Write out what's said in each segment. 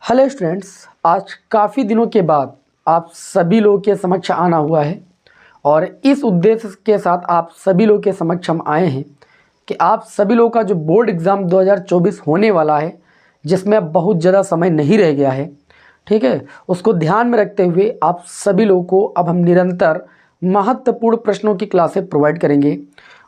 Hello students, आज काफ़ी दिनों के बाद आप सभी लोगों के समक्ष आना हुआ है और इस उद्देश्य के साथ आप सभी लोगों के समक्ष हम आए हैं कि आप सभी लोगों का जो बोर्ड एग्ज़ाम 2024 होने वाला है, जिसमें अब बहुत ज़्यादा समय नहीं रह गया है, ठीक है, उसको ध्यान में रखते हुए आप सभी लोगों को अब हम निरंतर महत्वपूर्ण प्रश्नों की क्लासें प्रोवाइड करेंगे।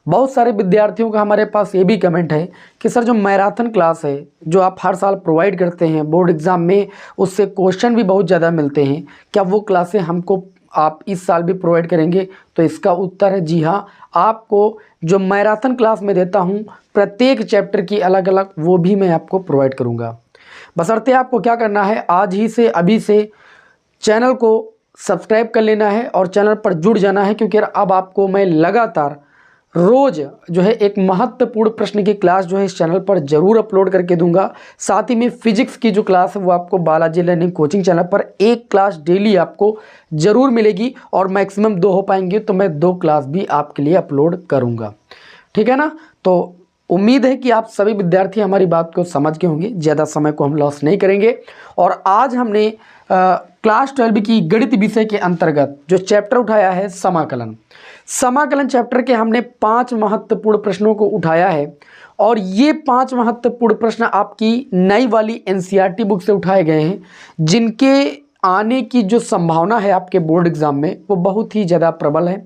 बहुत सारे विद्यार्थियों का हमारे पास ये भी कमेंट है कि सर जो मैराथन क्लास है जो आप हर साल प्रोवाइड करते हैं बोर्ड एग्ज़ाम में, उससे क्वेश्चन भी बहुत ज़्यादा मिलते हैं, क्या वो क्लासें हमको आप इस साल भी प्रोवाइड करेंगे? तो इसका उत्तर है जी हाँ। आपको जो मैराथन क्लास में देता हूँ प्रत्येक चैप्टर की अलग अलग, वो भी मैं आपको प्रोवाइड करूँगा। बशर्ते आपको क्या करना है, आज ही से अभी से चैनल को सब्सक्राइब कर लेना है और चैनल पर जुड़ जाना है, क्योंकि अब आपको मैं लगातार रोज़ जो है एक महत्वपूर्ण प्रश्न की क्लास जो है इस चैनल पर ज़रूर अपलोड करके दूंगा। साथ ही में फिजिक्स की जो क्लास है वो आपको बालाजी लर्निंग कोचिंग चैनल पर एक क्लास डेली आपको ज़रूर मिलेगी और मैक्सिमम 2 हो पाएंगे तो मैं 2 क्लास भी आपके लिए अपलोड करूंगा, ठीक है ना। तो उम्मीद है कि आप सभी विद्यार्थी हमारी बात को समझ के होंगे, ज़्यादा समय को हम लॉस नहीं करेंगे। और आज हमने क्लास 12 की गणित विषय के अंतर्गत जो चैप्टर उठाया है समाकलन चैप्टर के हमने 5 महत्वपूर्ण प्रश्नों को उठाया है और ये 5 महत्वपूर्ण प्रश्न आपकी नई वाली एनसीईआरटी बुक से उठाए गए हैं, जिनके आने की जो संभावना है आपके बोर्ड एग्जाम में वो बहुत ही ज़्यादा प्रबल है,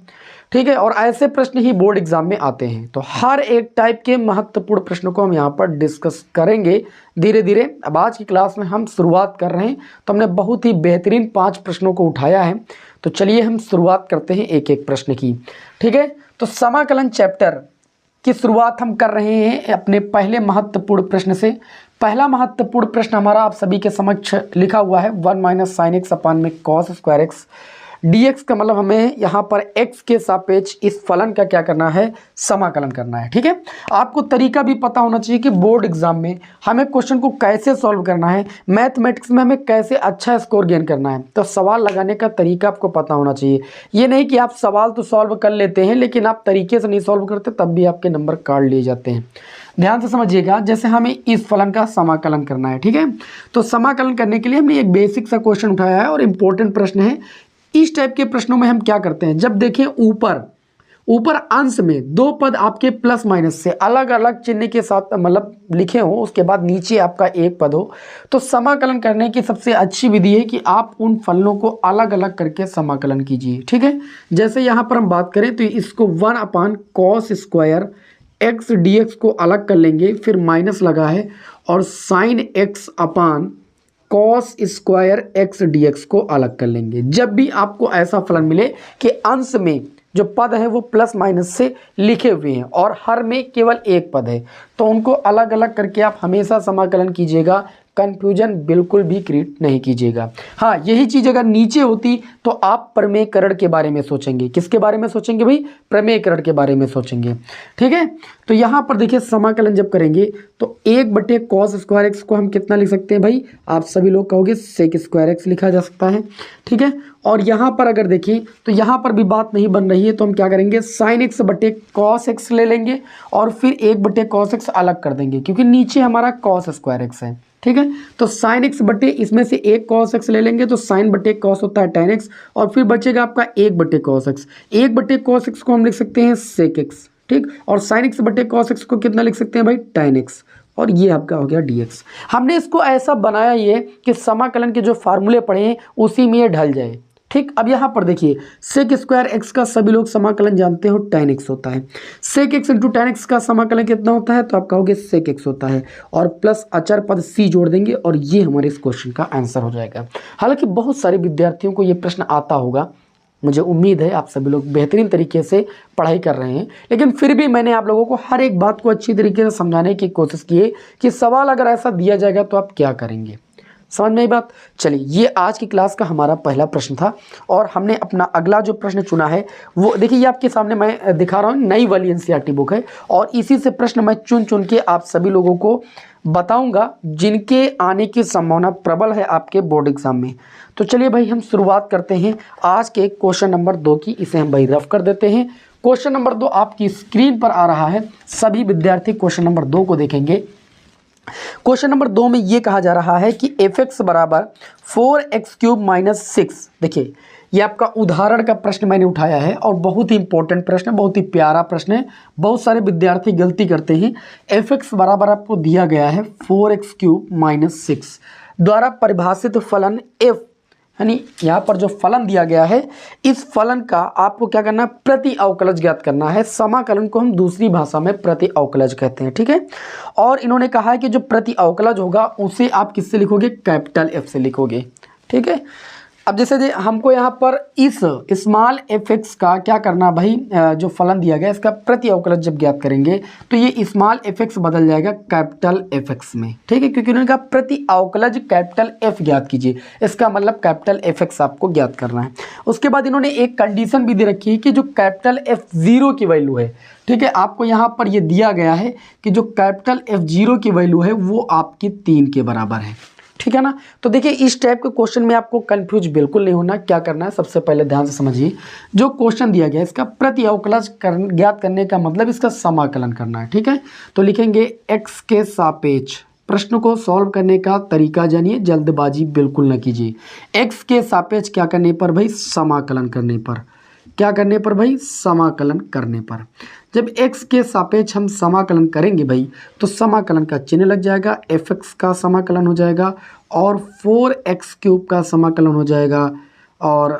ठीक है। और ऐसे प्रश्न ही बोर्ड एग्जाम में आते हैं, तो हर एक टाइप के महत्वपूर्ण प्रश्नों को हम यहाँ पर डिस्कस करेंगे धीरे धीरे। अब आज की क्लास में हम शुरुआत कर रहे हैं, तो हमने बहुत ही बेहतरीन 5 प्रश्नों को उठाया है। तो चलिए हम शुरुआत करते हैं एक एक प्रश्न की, ठीक है। तो समाकलन चैप्टर की शुरुआत हम कर रहे हैं अपने पहले महत्वपूर्ण प्रश्न से। पहला महत्वपूर्ण प्रश्न हमारा आप सभी के समक्ष लिखा हुआ है 1 - sin x अपान में cos स्क्वायर x dx का मतलब हमें यहाँ पर x के सापेक्ष इस फलन का क्या करना है, समाकलन करना है, ठीक है। आपको तरीका भी पता होना चाहिए कि बोर्ड एग्जाम में हमें क्वेश्चन को कैसे सॉल्व करना है, मैथमेटिक्स में हमें कैसे अच्छा स्कोर गेन करना है। तो सवाल लगाने का तरीका आपको पता होना चाहिए। ये नहीं कि आप सवाल तो सॉल्व कर लेते हैं लेकिन आप तरीके से नहीं सॉल्व करते, तब भी आपके नंबर काट लिए जाते हैं। ध्यान से समझिएगा, जैसे हमें इस फलन का समाकलन करना है, ठीक है। तो समाकलन करने के लिए हमने एक बेसिक सा क्वेश्चन उठाया है और इम्पोर्टेंट प्रश्न है। इस टाइप के प्रश्नों में हम क्या करते हैं, जब देखें ऊपर अंश में 2 पद आपके प्लस माइनस से अलग अलग चिन्ह के साथ मतलब लिखे हो, उसके बाद नीचे आपका एक पद हो, तो समाकलन करने की सबसे अच्छी विधि है कि आप उन फलनों को अलग अलग करके समाकलन कीजिए, ठीक है। जैसे यहाँ पर हम बात करें तो इसको 1 / cos स्क्वायर x dx को अलग कर लेंगे, फिर माइनस लगा है, और sin x अपान cos स्क्वायर x dx को अलग कर लेंगे। जब भी आपको ऐसा फलन मिले कि अंश में जो पद है वो प्लस माइनस से लिखे हुए हैं और हर में केवल एक पद है, तो उनको अलग अलग करके आप हमेशा समाकलन कीजिएगा, कंफ्यूजन बिल्कुल भी क्रिएट नहीं कीजिएगा। हाँ, यही चीज़ अगर नीचे होती तो आप प्रमेयकरण के बारे में सोचेंगे। किसके बारे में सोचेंगे भाई? प्रमेयकरण के बारे में सोचेंगे, ठीक है। तो यहाँ पर देखिए समाकलन जब करेंगे तो 1 / cos स्क्वायर x को हम कितना लिख सकते हैं भाई? आप सभी लोग कहोगे sec स्क्वायर x लिखा जा सकता है, ठीक है। और यहाँ पर अगर देखें तो यहाँ पर भी बात नहीं बन रही है, तो हम क्या करेंगे, sin x / cos x ले लेंगे और फिर 1 / cos x अलग कर देंगे, क्योंकि नीचे हमारा cos स्क्वायर x है, ठीक है। तो sin x बटे इसमें से एक cos x ले लेंगे, तो sin बटे cos होता है tan x, और फिर बचेगा आपका 1 / cos x। 1 / cos x को हम लिख सकते हैं sec x, ठीक। और sin x बटे cos x को कितना लिख सकते हैं भाई? tan x। और ये आपका हो गया dx। हमने इसको ऐसा बनाया ये कि समाकलन के जो फार्मूले पढ़े हैं उसी में ये ढल जाए, ठीक। अब यहाँ पर देखिए sec स्क्वायर x का सभी लोग समाकलन जानते हो tan x होता है। sec x × tan x का समाकलन कितना होता है? तो आप कहोगे sec x होता है, और प्लस अचर पद c जोड़ देंगे और ये हमारे इस क्वेश्चन का आंसर हो जाएगा। हालांकि बहुत सारे विद्यार्थियों को ये प्रश्न आता होगा, मुझे उम्मीद है आप सभी लोग बेहतरीन तरीके से पढ़ाई कर रहे हैं, लेकिन फिर भी मैंने आप लोगों को हर एक बात को अच्छी तरीके से समझाने की कोशिश की है कि सवाल अगर ऐसा दिया जाएगा तो आप क्या करेंगे। समझ में आई बात? चलिए, ये आज की क्लास का हमारा पहला प्रश्न था और हमने अपना अगला जो प्रश्न चुना है वो देखिए, ये आपके सामने मैं दिखा रहा हूँ, नई वाली एनसीईआरटी बुक है और इसी से प्रश्न मैं चुन के आप सभी लोगों को बताऊंगा जिनके आने की संभावना प्रबल है आपके बोर्ड एग्जाम में। तो चलिए भाई, हम शुरुआत करते हैं आज के क्वेश्चन नंबर 2 की। इसे हम भाई रफ कर देते हैं। क्वेश्चन नंबर 2 आपकी स्क्रीन पर आ रहा है, सभी विद्यार्थी क्वेश्चन नंबर 2 को देखेंगे। क्वेश्चन नंबर 2 में ये कहा जा रहा है कि एफ एक्स बराबर 4x³ माइनस 6। देखिए ये आपका उदाहरण का प्रश्न मैंने उठाया है और बहुत ही इंपॉर्टेंट प्रश्न है, बहुत ही प्यारा प्रश्न है। बहुत सारे विद्यार्थी गलती करते हैं। एफ एक्स बराबर आपको दिया गया है 4x³ माइनस 6 द्वारा परिभाषित फलन f, यानी यहाँ पर जो फलन दिया गया है इस फलन का आपको क्या करना है, प्रति अवकलज ज्ञात करना है। समाकलन को हम दूसरी भाषा में प्रति अवकलज कहते हैं, ठीक है। और इन्होंने कहा है कि जो प्रति अवकलज होगा उसे आप किससे लिखोगे, कैपिटल F से लिखोगे, ठीक है। अब जैसे हमको यहाँ पर इस स्मॉल एफ एक्स का क्या करना भाई, जो फलन दिया गया इसका प्रति अवकलज जब ज्ञात करेंगे तो ये स्मॉल एफ एक्स बदल जाएगा कैपिटल एफ एक्स में, ठीक है, क्योंकि उन्होंने कहा प्रति अवकलज कैपिटल एफ ज्ञात कीजिए, इसका मतलब कैपिटल एफ एक्स आपको ज्ञात करना है। उसके बाद इन्होंने एक कंडीशन भी दे रखी है कि जो कैपिटल एफ जीरो की वैल्यू है, ठीक है, आपको यहाँ पर ये दिया गया है कि जो कैपिटल एफ जीरो की वैल्यू है वो आपकी 3 के बराबर है, ठीक है ना। तो देखिए इस टाइप के क्वेश्चन में आपको कंफ्यूज बिल्कुल नहीं होना। क्या करना है, सबसे पहले ध्यान से समझिए, जो क्वेश्चन दिया गया इसका प्रति अवकलज ज्ञात करने का मतलब इसका समाकलन करना है, ठीक है। तो लिखेंगे x के सापेक्ष, प्रश्न को सॉल्व करने का तरीका जानिए, जल्दबाजी बिल्कुल न कीजिए। x के सापेक्ष क्या करने पर भाई, समाकलन करने पर, क्या करने पर भाई, समाकलन करने पर। जब x के सापेक्ष हम समाकलन करेंगे भाई तो समाकलन का चिन्ह लग जाएगा, fx का समाकलन हो जाएगा और 4x³ का समाकलन हो जाएगा। और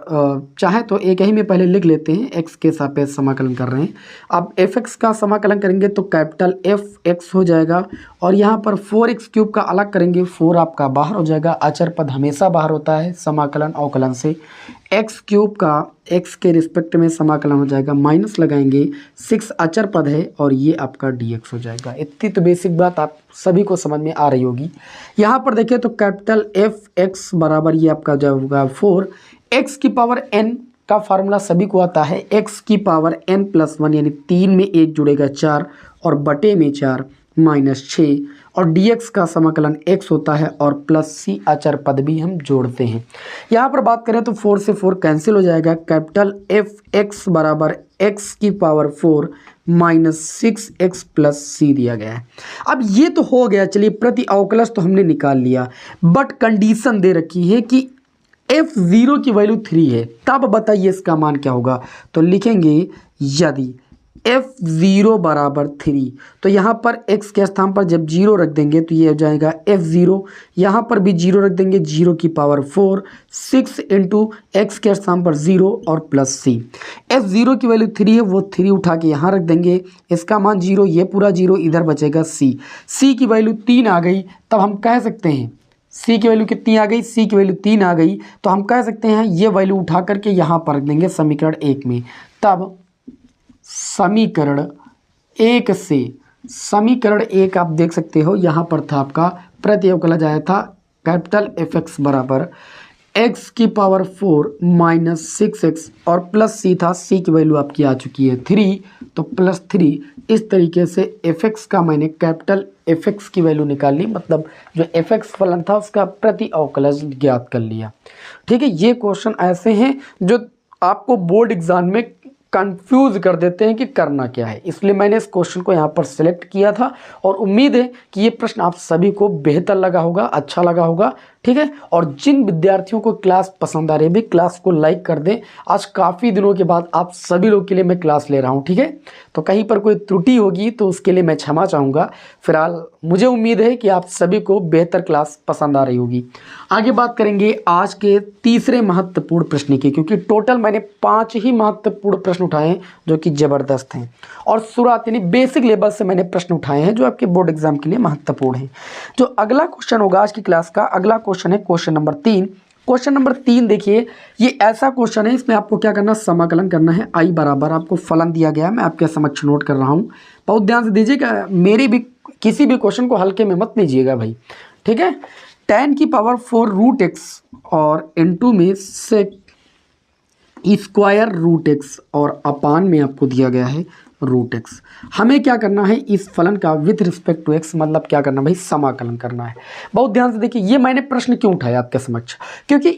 चाहे तो एक ही में पहले लिख लेते हैं, x के सापेक्ष समाकलन कर रहे हैं। अब fx का समाकलन करेंगे तो कैपिटल fx हो जाएगा और यहाँ पर 4x³ का अलग करेंगे, 4 आपका बाहर हो जाएगा, अचर पद हमेशा बाहर होता है समाकलन अवकलन से। x³ का x के रिस्पेक्ट में समाकलन हो जाएगा, माइनस लगाएंगे, 6 अचर पद है और ये आपका dx हो जाएगा। इतनी तो बेसिक बात आप सभी को समझ में आ रही होगी। यहाँ पर देखिए तो कैपिटल fx बराबर ये आपका जो होगा 4, x की पावर n का फार्मूला सभी को आता है, x की पावर n+1 यानी 3 में 1 जुड़ेगा 4 और बटे में 4 माइनस 6 और dx का समाकलन x होता है और प्लस c अचर पद भी हम जोड़ते हैं। यहाँ पर बात करें तो 4 से 4 कैंसिल हो जाएगा, कैपिटल fx बराबर x की power 4 minus 6x plus c दिया गया है। अब ये तो हो गया, चलिए प्रति अवकलज तो हमने निकाल लिया, बट कंडीशन दे रखी है कि f0 की वैल्यू 3 है, तब बताइए इसका मान क्या होगा। तो लिखेंगे यदि f0 बराबर 3, तो यहाँ पर x के स्थान पर जब 0 रख देंगे तो ये हो जाएगा f0, यहाँ पर भी 0 रख देंगे, 0 की पावर 4, 6 इंटू x के स्थान पर 0 और प्लस c। f0 की वैल्यू 3 है, वो 3 उठा के यहाँ रख देंगे, इसका मान 0, ये पूरा 0, इधर बचेगा c की वैल्यू 3 आ गई, तब हम कह सकते हैं c की वैल्यू कितनी आ गई, c की वैल्यू 3 आ गई, तो हम कह सकते हैं ये वैल्यू उठा करके यहाँ पर रख देंगे समीकरण 1 में। तब समीकरण 1 से, समीकरण 1 आप देख सकते हो यहाँ पर था आपका प्रति अवकलज आया था कैपिटल fx बराबर x की पावर 4 माइनस 6x और प्लस c था, c की वैल्यू आपकी आ चुकी है 3, तो प्लस 3। इस तरीके से fx का मैंने कैपिटल fx की वैल्यू निकाल ली, मतलब जो fx फलन था उसका प्रति अवकलज ज्ञात कर लिया, ठीक है। ये क्वेश्चन ऐसे हैं जो आपको बोर्ड एग्जाम में कंफ्यूज कर देते हैं कि करना क्या है, इसलिए मैंने इस क्वेश्चन को यहाँ पर सिलेक्ट किया था और उम्मीद है कि ये प्रश्न आप सभी को बेहतर लगा होगा, अच्छा लगा होगा, ठीक है। और जिन विद्यार्थियों को क्लास पसंद आ रही है भी क्लास को लाइक कर दें। आज काफ़ी दिनों के बाद आप सभी लोग के लिए मैं क्लास ले रहा हूँ, ठीक है। तो कहीं पर कोई त्रुटि होगी तो उसके लिए मैं क्षमा चाहूँगा। फिलहाल मुझे उम्मीद है कि आप सभी को बेहतर क्लास पसंद आ रही होगी। आगे बात करेंगे आज के तीसरे महत्वपूर्ण प्रश्न की, क्योंकि टोटल मैंने 5 ही महत्वपूर्ण प्रश्न उठाए हैं जो कि ज़बरदस्त हैं और शुरुआत यानी बेसिक लेवल से मैंने प्रश्न उठाए हैं जो आपके बोर्ड एग्जाम के लिए महत्वपूर्ण हैं। जो अगला क्वेश्चन होगा आज की क्लास का, अगला क्वेश्चन है क्वेश्चन नंबर 3। क्वेश्चन नंबर 3 देखिए, ये ऐसा क्वेश्चन है, इसमें आपको क्या करना, समाकलन करना है। आई बराबर आपको फलन दिया गया है, मैं आपके समक्ष नोट कर रहा हूँ, बहुत ध्यान से दीजिएगा, मेरी भी किसी भी क्वेश्चन को हल्के में मत लीजिएगा भाई, ठीक है। tan की पावर 4 रूट एक्स और इनटू में सेक स्क्वायर रूट एक्स और अपान में आपको दिया गया है रूट एक्स। हमें क्या करना है, इस फलन का विथ रिस्पेक्ट टू एक्स मतलब क्या करना भाई, समाकलन करना है। बहुत ध्यान से देखिए, ये मैंने प्रश्न क्यों उठाया आपके समक्ष, क्योंकि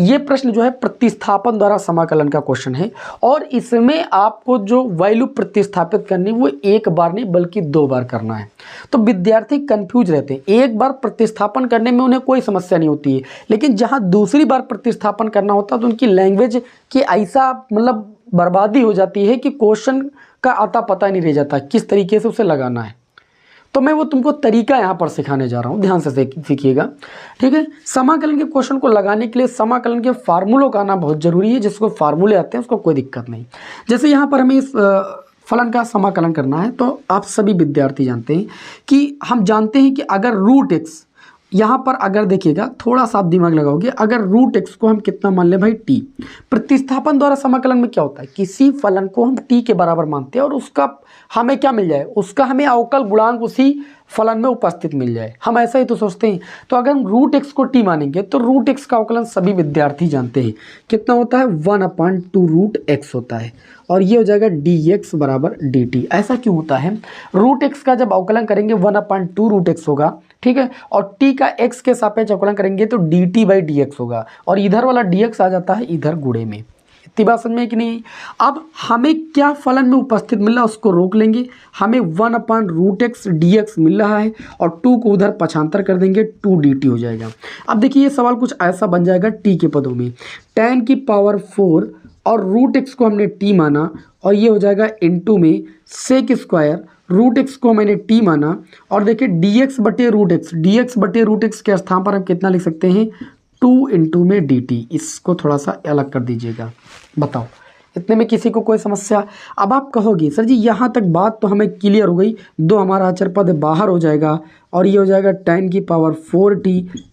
ये प्रश्न जो है प्रतिस्थापन द्वारा समाकलन का क्वेश्चन है और इसमें आपको जो वैल्यू प्रतिस्थापित करनी वो एक बार नहीं बल्कि 2 बार करना है। तो विद्यार्थी कंफ्यूज रहते हैं, एक बार प्रतिस्थापन करने में उन्हें कोई समस्या नहीं होती है, लेकिन जहां दूसरी बार प्रतिस्थापन करना होता है तो उनकी लैंग्वेज की ऐसा मतलब बर्बादी हो जाती है कि क्वेश्चन का आता पता नहीं रह जाता किस तरीके से उसे लगाना है। तो मैं वो तुमको तरीका यहाँ पर सिखाने जा रहा हूँ, ध्यान से सीखिएगा, ठीक है। समाकलन के क्वेश्चन को लगाने के लिए समाकलन के फार्मूलों का आना बहुत जरूरी है। जिसको फार्मूले आते हैं उसको कोई दिक्कत नहीं। जैसे यहाँ पर हमें इस फलन का समाकलन करना है तो आप सभी विद्यार्थी जानते हैं कि हम जानते हैं कि अगर रूट एक्स, यहाँ पर अगर देखिएगा थोड़ा सा आप दिमाग लगाओगे, अगर रूट एक्स को हम कितना मान ले भाई टी, प्रतिस्थापन द्वारा समाकलन में क्या होता है, किसी फलन को हम टी के बराबर मानते हैं और उसका हमें क्या मिल जाए, उसका हमें अवकल गुणांक उसी फलन में उपस्थित मिल जाए, हम ऐसा ही तो सोचते हैं। तो अगर हम रूट एक्स को टी मानेंगे तो रूट एक्स का अवकलन सभी विद्यार्थी जानते हैं कितना होता है, 1/2 रूट एक्स होता है और ये हो जाएगा dx बराबर dt। ऐसा क्यों होता है, रूट एक्स का जब अवकलन करेंगे 1/2 रूट एक्स होगा, ठीक है, और t का x के सापेक्ष अवकलन करेंगे तो dt/dx होगा और इधर वाला dx आ जाता है इधर गुणे में। इतनी बात समझ में कि नहीं। अब हमें क्या फलन में उपस्थित मिल रहा है उसको रोक लेंगे, हमें 1/√x dx मिल रहा है और 2 को उधर पक्षांतर कर देंगे 2 dt हो जाएगा। अब देखिए ये सवाल कुछ ऐसा बन जाएगा t के पदों में, tan की पावर 4 और रूट एक्स को हमने t माना और ये हो जाएगा इनटू में सेक स्क्वायर, रूट एक्स को मैंने t माना और देखिए dx/√x के स्थान पर हम कितना लिख सकते हैं, 2 इंटू में dt। इसको थोड़ा सा अलग कर दीजिएगा। बताओ इतने में किसी को कोई समस्या। अब आप कहोगे सर जी यहाँ तक बात तो हमें क्लियर हो गई, 2 हमारा अचर पद बाहर हो जाएगा और ये हो जाएगा tan की पावर 4t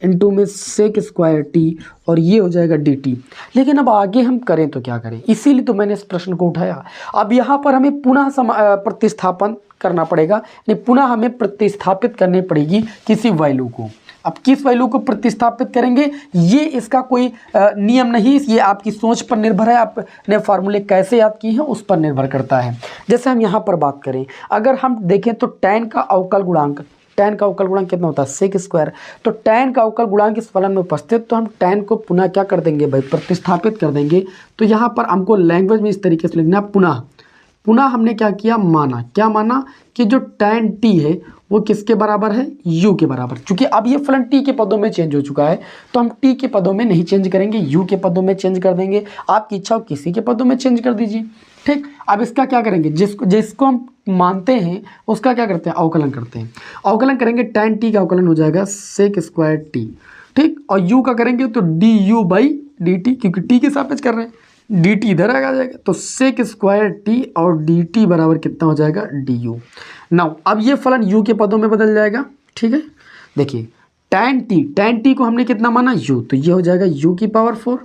इंटू में सेक स्क्वायर t और ये हो जाएगा dt। लेकिन अब आगे हम करें तो क्या करें, इसीलिए तो मैंने इस प्रश्न को उठाया। अब यहाँ पर हमें पुनः प्रतिस्थापन करना पड़ेगा, नहीं पुनः हमें प्रतिस्थापित करनी पड़ेगी किसी वैल्यू को। अब किस वैल्यू को प्रतिस्थापित करेंगे ये इसका कोई नियम नहीं, ये आपकी सोच पर निर्भर है, आपने फार्मूले कैसे याद किए हैं उस पर निर्भर करता है। जैसे हम यहाँ पर बात करें, अगर हम देखें तो tan का अवकल गुणांक, tan का अवकल गुणांक कितना होता है, सेक स्क्वायर, तो tan का अवकल गुणांक इस फलन में उपस्थित, तो हम tan को पुनः क्या कर देंगे भाई, प्रतिस्थापित कर देंगे। तो यहाँ पर हमको लैंग्वेज में इस तरीके से लिखना, पुनः हमने क्या किया, क्या माना कि जो tan t है वो किसके बराबर है, u के बराबर। चूंकि अब ये फलन t के पदों में चेंज हो चुका है तो हम t के पदों में नहीं चेंज करेंगे, u के पदों में चेंज कर देंगे। आपकी इच्छा हो किसी के पदों में चेंज कर दीजिए, ठीक। अब इसका क्या करेंगे, जिसको हम मानते हैं उसका क्या करते हैं, अवकलन करते हैं। अवकलन करेंगे tan t का अवकलन हो जाएगा सेक स्क्वायर t, ठीक, और u का करेंगे तो du/dt, क्योंकि t के सापेक्ष कर रहे हैं, dt इधर आ जाएगा तो सेक स्क्वायर t और dt बराबर कितना हो जाएगा, du। नाउ अब ये फलन u के पदों में बदल जाएगा, ठीक है। देखिए tan t को हमने कितना माना, u, तो ये हो जाएगा u की पावर 4।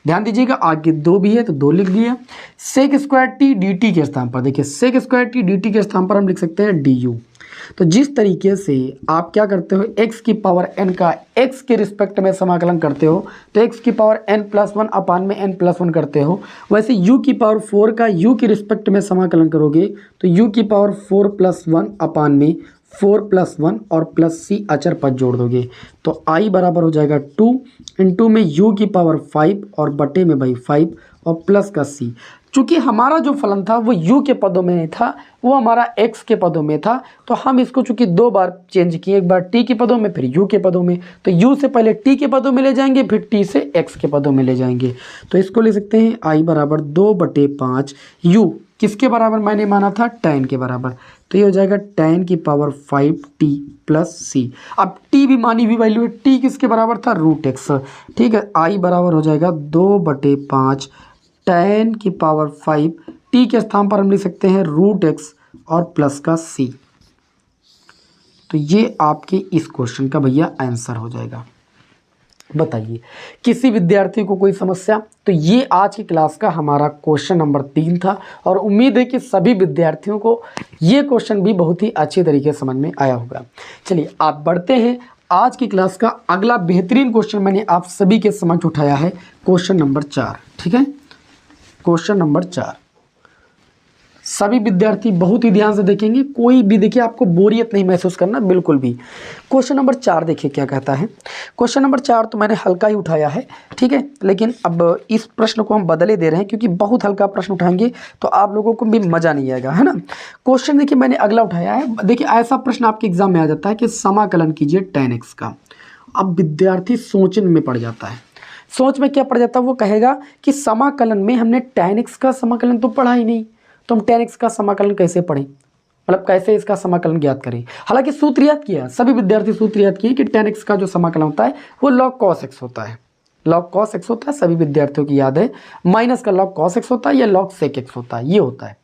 ध्यान दीजिएगा आगे 2 भी है तो 2 लिख दिया। सेक स्क्वायर t dt के स्थान पर, देखिए सेक स्क्वायर t dt के स्थान पर हम लिख सकते हैं du। तो जिस तरीके से आप क्या करते हो, x की पावर n का x के रिस्पेक्ट में समाकलन करते हो तो x की पावर n+1 अपान में n+1 करते हो, वैसे u की पावर 4 का u के रिस्पेक्ट में समाकलन करोगे तो u की पावर 4+1 अपान में 4+1 और प्लस c अचर पद जोड़ दोगे तो i बराबर हो जाएगा 2 इंटू में u की पावर 5 और बटे में भाई 5 और प्लस का c। चूँकि हमारा जो फलन था वो u के पदों में नहीं था, वो हमारा x के पदों में था, तो हम इसको चूँकि 2 बार चेंज किए, एक बार t के पदों में फिर u के पदों में, तो u से पहले t के पदों में ले जाएंगे फिर t से x के पदों में ले जाएंगे। तो इसको ले सकते हैं i बराबर 2/5 u किसके बराबर मैंने माना था, tan के बराबर, तो ये हो जाएगा tan की पावर 5t प्लस c। अब t भी मानी हुई वैल्यू है, t किसके बराबर था, रूट एक्स, ठीक है। i बराबर हो जाएगा 2/5 tan की पावर 5, t के स्थान पर हम लिख सकते हैं रूट एक्स और प्लस का c। तो ये आपके इस क्वेश्चन का भैया आंसर हो जाएगा। बताइए किसी विद्यार्थी को कोई समस्या। तो ये आज की क्लास का हमारा क्वेश्चन नंबर 3 था और उम्मीद है कि सभी विद्यार्थियों को ये क्वेश्चन भी बहुत ही अच्छी तरीके से समझ में आया होगा। चलिए आप बढ़ते हैं, आज की क्लास का अगला बेहतरीन क्वेश्चन मैंने आप सभी के समझ उठाया है, क्वेश्चन नंबर 4, ठीक है। क्वेश्चन नंबर 4, सभी विद्यार्थी बहुत ही ध्यान से देखेंगे, कोई भी देखिए आपको बोरियत नहीं महसूस करना बिल्कुल भी। क्वेश्चन नंबर 4 देखिए क्या कहता है। क्वेश्चन नंबर 4 तो मैंने हल्का ही उठाया है, ठीक है, लेकिन अब इस प्रश्न को हम बदले दे रहे हैं क्योंकि बहुत हल्का प्रश्न उठाएंगे तो आप लोगों को भी मज़ा नहीं आएगा, है ना। क्वेश्चन देखिए मैंने अगला उठाया है। देखिए ऐसा प्रश्न आपके एग्जाम में आ जाता है कि समाकलन कीजिए tan x का। अब विद्यार्थी सोचने में पड़ जाता है। सोच में क्या पड़ जाता है, वो कहेगा कि समाकलन में हमने tan x का समाकलन तो पढ़ा ही नहीं, तो हम tan x का समाकलन कैसे पढ़ें, मतलब कैसे इसका समाकलन ज्ञात करें। हालांकि सूत्र याद किया, सभी विद्यार्थी सूत्र याद किए कि tan x का जो समाकलन होता है वो log cos x होता है, log cos x होता है, सभी विद्यार्थियों की याद है। माइनस का log cos x होता है या log sec x होता है, ये होता है।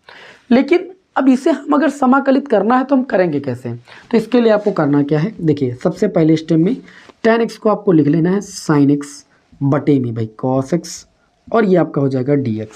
लेकिन अब इसे हम अगर समाकलित करना है तो हम करेंगे कैसे, तो इसके लिए आपको करना क्या है, देखिए सबसे पहले स्टेप में tan x को आपको लिख लेना है sin x बटे में भाई cos x, और ये आपका हो जाएगा dx।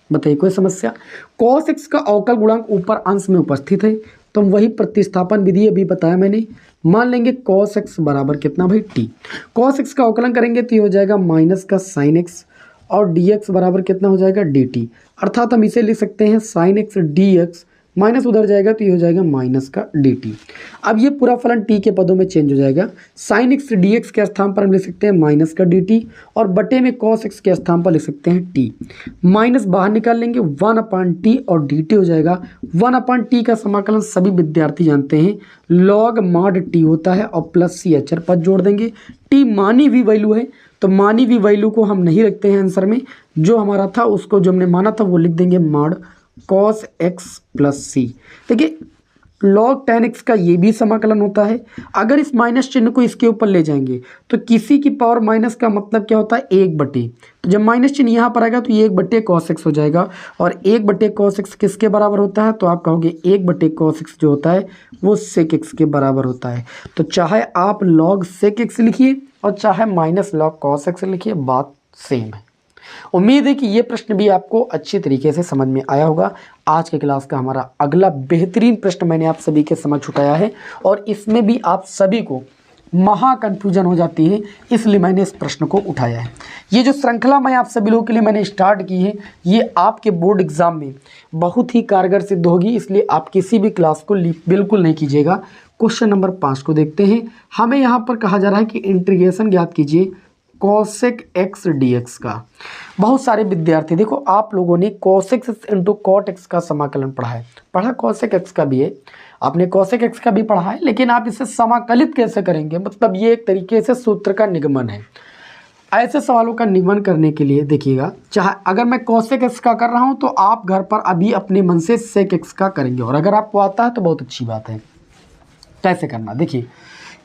बताइए कोई समस्या। cos x का अवकल गुणांक ऊपर अंश में उपस्थित है, तो हम वही प्रतिस्थापन विधि अभी बताया मैंने। मान लेंगे cos x बराबर कितना भाई t। cos x का अवकलन करेंगे तो ये हो जाएगा माइनस का sin x, और dx बराबर कितना हो जाएगा dt। अर्थात हम इसे लिख सकते हैं sin x dx, माइनस उधर जाएगा तो ये हो जाएगा माइनस का dt। अब ये पूरा फलन t के पदों में चेंज हो जाएगा। sin x dx के स्थान पर हम लिख सकते हैं माइनस का dt, और बटे में cos x के स्थान पर लिख सकते हैं t। माइनस बाहर निकाल लेंगे 1/t, और dt हो जाएगा 1/t का समाकलन सभी विद्यार्थी जानते हैं log mod t होता है, और प्लस c अचर पद जोड़ देंगे। t मानी हुई वैल्यू है, तो मानी हुई वैल्यू को हम नहीं रखते हैं आंसर में, जो हमारा था उसको जो हमने माना था वो लिख देंगे mod cos x प्लस सी। देखिए log tan x का ये भी समाकलन होता है। अगर इस माइनस चिन्ह को इसके ऊपर ले जाएंगे तो किसी की पावर माइनस का मतलब क्या होता है, 1/, तो जब माइनस चिन्ह यहाँ पर आएगा तो ये 1/, cos x हो जाएगा, और 1/, cos x किसके बराबर होता है, तो आप कहोगे 1/, cos x जो होता है वो sec x के बराबर होता है। तो चाहे आप log sec x लिखिए और चाहे माइनस log cos x लिखिए, बात सेम है। उम्मीद है कि ये प्रश्न भी आपको अच्छी तरीके से समझ में आया होगा। आज के क्लास का हमारा अगला बेहतरीन प्रश्न मैंने आप सभी के समझ उठाया है, और इसमें भी आप सभी को महा कन्फ्यूजन हो जाती है, इसलिए मैंने इस प्रश्न को उठाया है। ये जो श्रृंखला मैं आप सभी लोगों के लिए मैंने स्टार्ट की है, ये आपके बोर्ड एग्जाम में बहुत ही कारगर सिद्ध होगी, इसलिए आप किसी भी क्लास को बिल्कुल नहीं कीजिएगा। क्वेश्चन नंबर 5 को देखते हैं। हमें यहाँ पर कहा जा रहा है कि इंटीग्रेशन ज्ञात कीजिए cosec x dx का। बहुत सारे विद्यार्थी, देखो आप लोगों ने cosec x into cot x का समाकलन पढ़ा है, पढ़ा cosec x का भी है, आपने cosec x का भी पढ़ा है, लेकिन आप इसे समाकलित कैसे करेंगे, मतलब ये एक तरीके से सूत्र का निगमन है। ऐसे सवालों का निगमन करने के लिए देखिएगा, चाहे अगर मैं cosec x का कर रहा हूँ तो आप घर पर अभी अपने मन से sec x का करेंगे, और अगर आपको आता है तो बहुत अच्छी बात है। कैसे करना, देखिए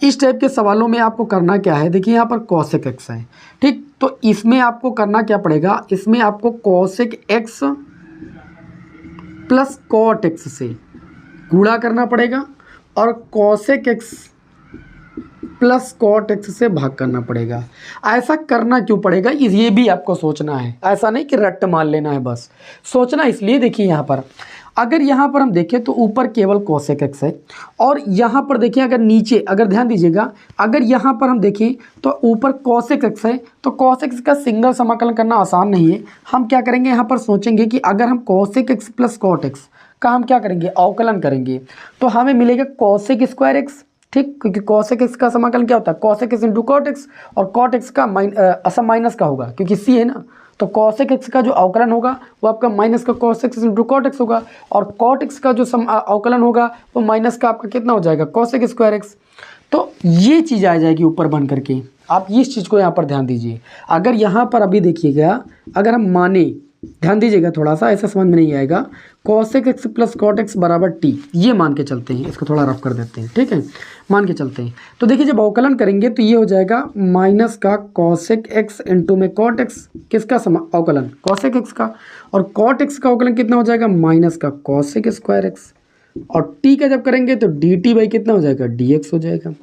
इस टाइप के सवालों में आपको करना क्या है, देखिए यहाँ पर cosec x है, ठीक, तो इसमें आपको करना क्या पड़ेगा, इसमें आपको cosec x plus cot x से गुणा करना पड़ेगा, और cosec x plus cot x से भाग करना पड़ेगा। ऐसा करना क्यों पड़ेगा, ये भी आपको सोचना है, ऐसा नहीं कि रट्ट मान लेना है बस, सोचना इसलिए। देखिए यहाँ पर अगर यहाँ पर हम देखें तो ऊपर केवल cosec x है, और यहाँ पर देखिए अगर नीचे, अगर ध्यान दीजिएगा, अगर यहाँ पर हम देखें तो ऊपर cosec x है, तो cosec x का सिंगल समाकलन करना आसान नहीं है। हम क्या करेंगे, यहाँ पर सोचेंगे कि अगर हम cosec x plus cot x का हम क्या करेंगे, अवकलन करेंगे, तो हमें मिलेगा cosec स्क्वायर x, ठीक, क्योंकि cosec x का समाकलन क्या होता है, cosec x into cot x, और cot x का असम माइनस का होगा क्योंकि c है ना, तो cosec x का जो अवकलन होगा वो आपका माइनस का cosec x into cot x होगा, और cot x का जो अवकलन होगा वो माइनस का आपका कितना हो जाएगा, cosec स्क्वायर x। तो ये चीज़ आ जाएगी ऊपर बन करके, आप इस चीज़ को यहाँ पर ध्यान दीजिए। अगर यहाँ पर अभी देखिएगा, अगर हम माने, ध्यान दीजिएगा थोड़ा सा, ऐसा समझ में नहीं आएगा, cosec x plus cot x बराबर t, ये मान के चलते हैं, इसको थोड़ा रफ कर देते हैं, ठीक है, मान के चलते हैं। तो देखिए जब अवकलन करेंगे तो ये हो जाएगा माइनस का cosec x इंटू में cot x, किसका अवकलन, cosec x का, और cot x का अवकलन कितना हो जाएगा, माइनस का cosec स्क्वायर x, और t का जब करेंगे तो dt बाई कितना हो जाएगा, dx हो जाएगा।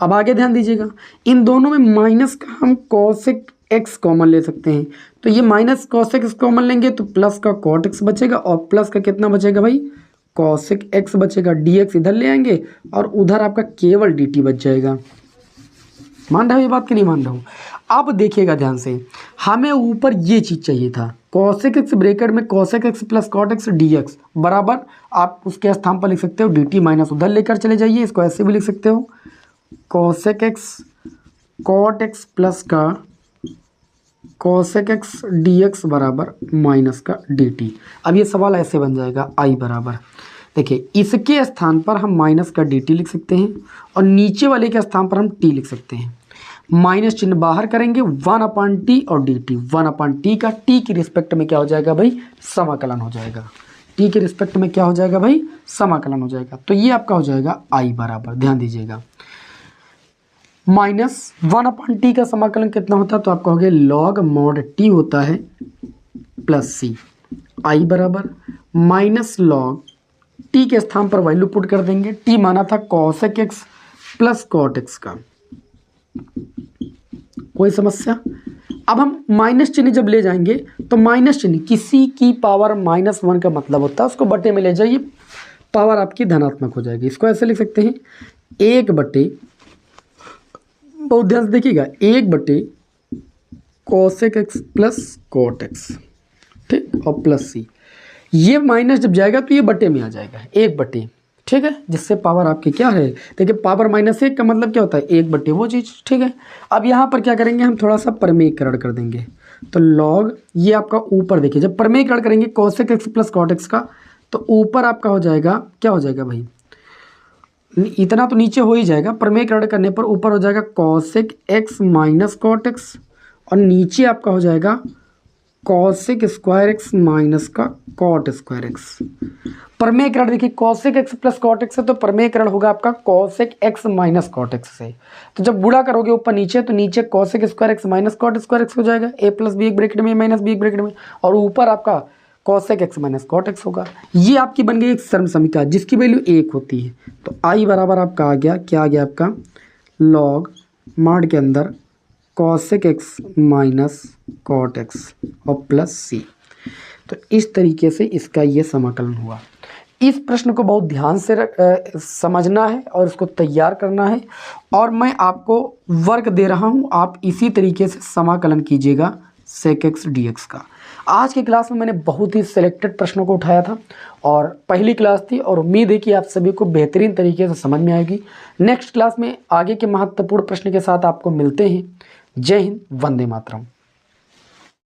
अब आगे ध्यान दीजिएगा, इन दोनों में माइनस का हम cosec x कॉमन ले सकते हैं, तो ये माइनस cosec x कॉमन लेंगे तो प्लस का cot x बचेगा, और प्लस का कितना बचेगा भाई, cosec x बचेगा, dx इधर ले आएंगे और उधर आपका केवल dt बच जाएगा। मान रहे हो ये बात कि नहीं मान रहा हूँ। अब देखिएगा ध्यान से, हमें ऊपर ये चीज़ चाहिए था, कॉसेक एक्स ब्रैकेट में cosec x plus cot x d x बराबर आप उसके स्थान पर लिख सकते हो डी टी माइनस उधर लेकर चले जाइए, इसको ऐसे भी लिख सकते हो cosec x cot x plus का कॉसेक एक्स डी एक्स बराबर माइनस का डी टी। अब ये सवाल ऐसे बन जाएगा आई बराबर, देखिए इसके स्थान पर हम माइनस का डी टी लिख सकते हैं और नीचे वाले के स्थान पर हम टी लिख सकते हैं। माइनस चिन्ह बाहर करेंगे 1/t और डी टी, 1/t का टी की रिस्पेक्ट में क्या हो जाएगा भाई, समाकलन हो जाएगा। टी के रिस्पेक्ट में क्या हो जाएगा भाई, समाकलन हो जाएगा। तो ये आपका हो जाएगा आई बराबर, ध्यान दीजिएगा माइनस 1/t का समाकलन कितना होता है, तो आपका हो गया लॉग मॉड टी होता है प्लस सी। आई बराबर माइनस लॉग टी के स्थान पर वैल्यू पुट कर देंगे, टी माना था cosec x plus cot x का, कोई समस्या। अब हम माइनस चिन्ह जब ले जाएंगे तो माइनस चिन्ह किसी की पावर -1 का मतलब होता है उसको बटे में ले जाइए, पावर आपकी धनात्मक हो जाएगी। इसको ऐसे लिख सकते हैं 1 बटे, बहुत ध्यान से देखिएगा, 1 बटे cosec x plus cot x, ठीक, और प्लस सी। ये माइनस जब जाएगा तो ये बटे में आ जाएगा 1 बटे, ठीक है, जिससे पावर आपकी क्या है, देखिए पावर -1 का मतलब क्या होता है 1 बटे वो चीज़, ठीक है। अब यहाँ पर क्या करेंगे, हम थोड़ा सा परमेयकरण कर देंगे, तो लॉग ये आपका ऊपर देखिए जब परमेयकरण करेंगे cosec x plus cot x का, तो ऊपर आपका हो जाएगा, क्या हो जाएगा भाई, इतना तो नीचे हो ही जाएगा, परमेयकरण करने पर ऊपर हो जाएगा cosec x minus cot x और नीचे आपका हो जाएगा कॉसेक स्क्वायर एक्स माइनस का कॉट स्क्वायर एक्स। परमेयकरण देखिए cosec x plus cot x है तो परमेयकरण होगा आपका cosec x minus cot x से, तो जब गुणा करोगे ऊपर नीचे तो नीचे cosec square x minus cot square x हो जाएगा, ए प्लस बी एक ब्रैकेट में माइनस बी एक ब्रैकेट में, और ऊपर आपका cosec x minus cot x होगा। ये आपकी बन गई एक सर्व समीकरण जिसकी वैल्यू 1 होती है। तो आई बराबर आपका आ गया, क्या आ गया आपका, लॉग मॉड के अंदर cosec x minus cot x और प्लस सी। तो इस तरीके से इसका ये समाकलन हुआ। इस प्रश्न को बहुत ध्यान से समझना है और इसको तैयार करना है, और मैं आपको वर्क दे रहा हूँ, आप इसी तरीके से समाकलन कीजिएगा सेक एक्स डी एक्स का। आज की क्लास में मैंने बहुत ही सिलेक्टेड प्रश्नों को उठाया था और पहली क्लास थी, और उम्मीद है कि आप सभी को बेहतरीन तरीके से समझ में आएगी। नेक्स्ट क्लास में आगे के महत्वपूर्ण प्रश्न के साथ आपको मिलते हैं। जय हिंद, वंदे मातरम।